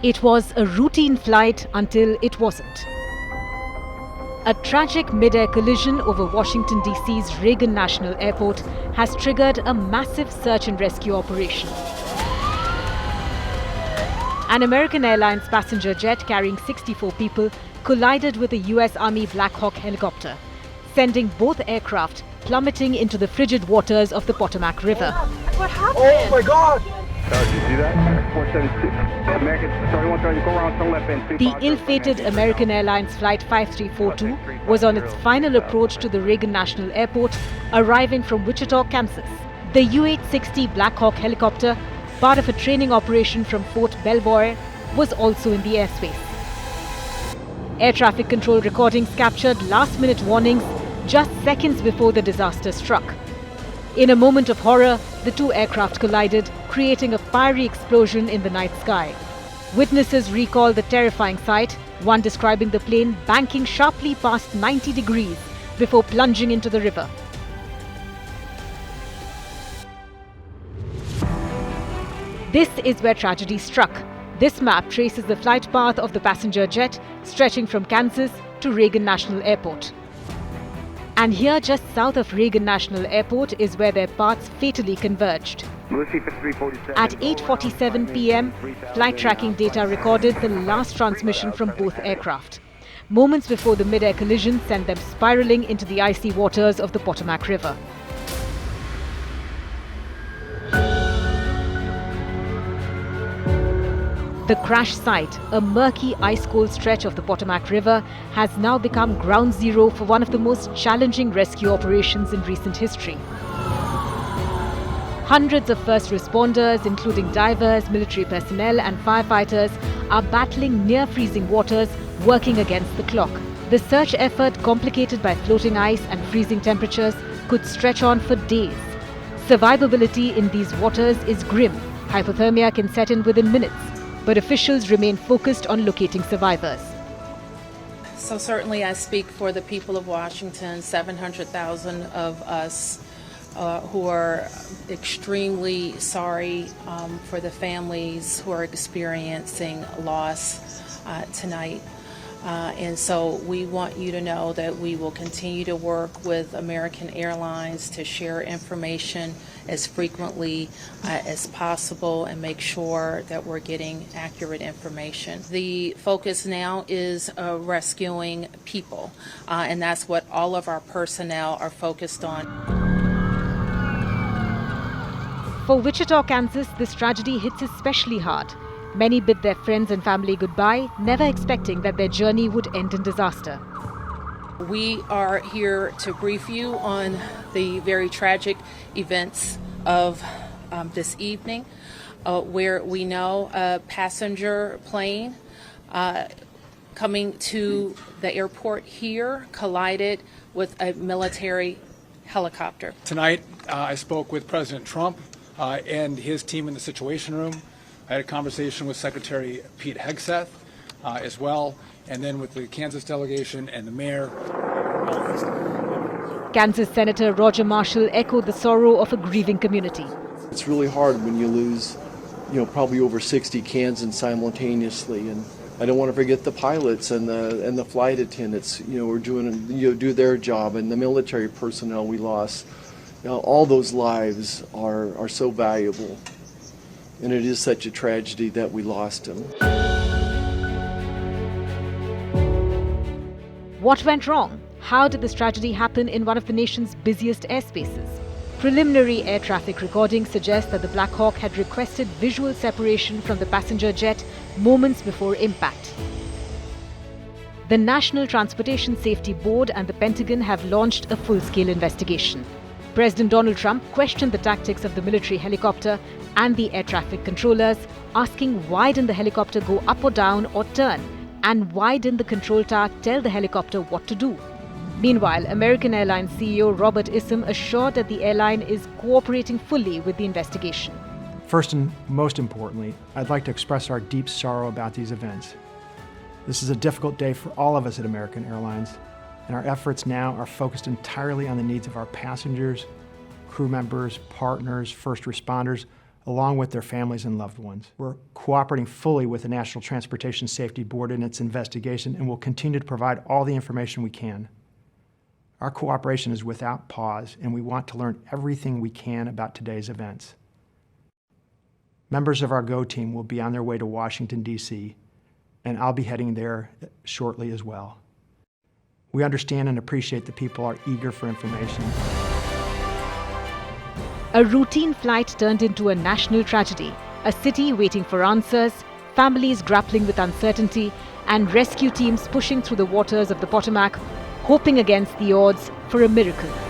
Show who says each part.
Speaker 1: It was a routine flight until it wasn't. A tragic mid-air collision over Washington, D.C.'s Reagan National Airport has triggered a massive search and rescue operation. An American Airlines passenger jet carrying 64 people collided with a U.S. Army Black Hawk helicopter, sending both aircraft plummeting into the frigid waters of the Potomac River.
Speaker 2: What happened? Oh my God!
Speaker 3: Did you see that? 472. American 3130, go around, turn left end.
Speaker 1: The ill-fated American Airlines Flight 5342 was on its final approach to the Reagan National Airport, arriving from Wichita, Kansas. The U-860 Black Hawk helicopter, part of a training operation from Fort Belvoir, was also in the airspace. Air traffic control recordings captured last-minute warnings just seconds before the disaster struck. In a moment of horror, the two aircraft collided, creating a fiery explosion in the night sky. Witnesses recall the terrifying sight, one describing the plane banking sharply past 90 degrees before plunging into the river. This is where tragedy struck. This map traces the flight path of the passenger jet, stretching from Kansas to Reagan National Airport. And here, just south of Reagan National Airport, is where their paths fatally converged. At 8:47 p.m., flight tracking data recorded the last transmission from both aircraft. Moments before the mid-air collision sent them spiraling into the icy waters of the Potomac River. The crash site, a murky ice-cold stretch of the Potomac River, has now become ground zero for one of the most challenging rescue operations in recent history. Hundreds of first responders, including divers, military personnel and firefighters, are battling near freezing waters, working against the clock. The search effort, complicated by floating ice and freezing temperatures, could stretch on for days. Survivability in these waters is grim. Hypothermia can set in within minutes, but officials remain focused on locating survivors.
Speaker 4: So certainly I speak for the people of Washington, 700,000 of us who are extremely sorry for the families who are experiencing loss tonight. And so we want you to know that we will continue to work with American Airlines to share information as frequently as possible and make sure that we're getting accurate information. The focus now is rescuing people, and that's what all of our personnel are focused on.
Speaker 1: For Wichita, Kansas, this tragedy hits especially hard. Many bid their friends and family goodbye, never expecting that their journey would end in disaster.
Speaker 4: We are here to brief you on the very tragic events of this evening, where we know a passenger plane coming to the airport here collided with a military helicopter.
Speaker 5: Tonight, I spoke with President Trump and his team in the Situation Room. I had a conversation with Secretary Pete Hegseth as well, and then with the Kansas delegation and the mayor.
Speaker 1: Kansas Senator Roger Marshall echoed the sorrow of a grieving community.
Speaker 6: It's really hard when you lose, probably over 60 Kansans simultaneously, and I don't want to forget the pilots and the flight attendants, were doing do their job, and the military personnel we lost. All those lives are so valuable. And it is such a tragedy that we lost him.
Speaker 1: What went wrong? How did this tragedy happen in one of the nation's busiest airspaces? Preliminary air traffic recordings suggest that the Black Hawk had requested visual separation from the passenger jet moments before impact. The National Transportation Safety Board and the Pentagon have launched a full-scale investigation. President Donald Trump questioned the tactics of the military helicopter and the air traffic controllers, asking why didn't the helicopter go up or down or turn, and why didn't the control tower tell the helicopter what to do. Meanwhile, American Airlines CEO Robert Isom assured that the airline is cooperating fully with the investigation.
Speaker 7: First and most importantly, I'd like to express our deep sorrow about these events. This is a difficult day for all of us at American Airlines, and our efforts now are focused entirely on the needs of our passengers, crew members, partners, first responders, along with their families and loved ones. We're cooperating fully with the National Transportation Safety Board in its investigation and will continue to provide all the information we can. Our cooperation is without pause, and we want to learn everything we can about today's events. Members of our GO team will be on their way to Washington, D.C., and I'll be heading there shortly as well. We understand and appreciate that people are eager for information.
Speaker 1: A routine flight turned into a national tragedy, a city waiting for answers, families grappling with uncertainty, and rescue teams pushing through the waters of the Potomac, hoping against the odds for a miracle.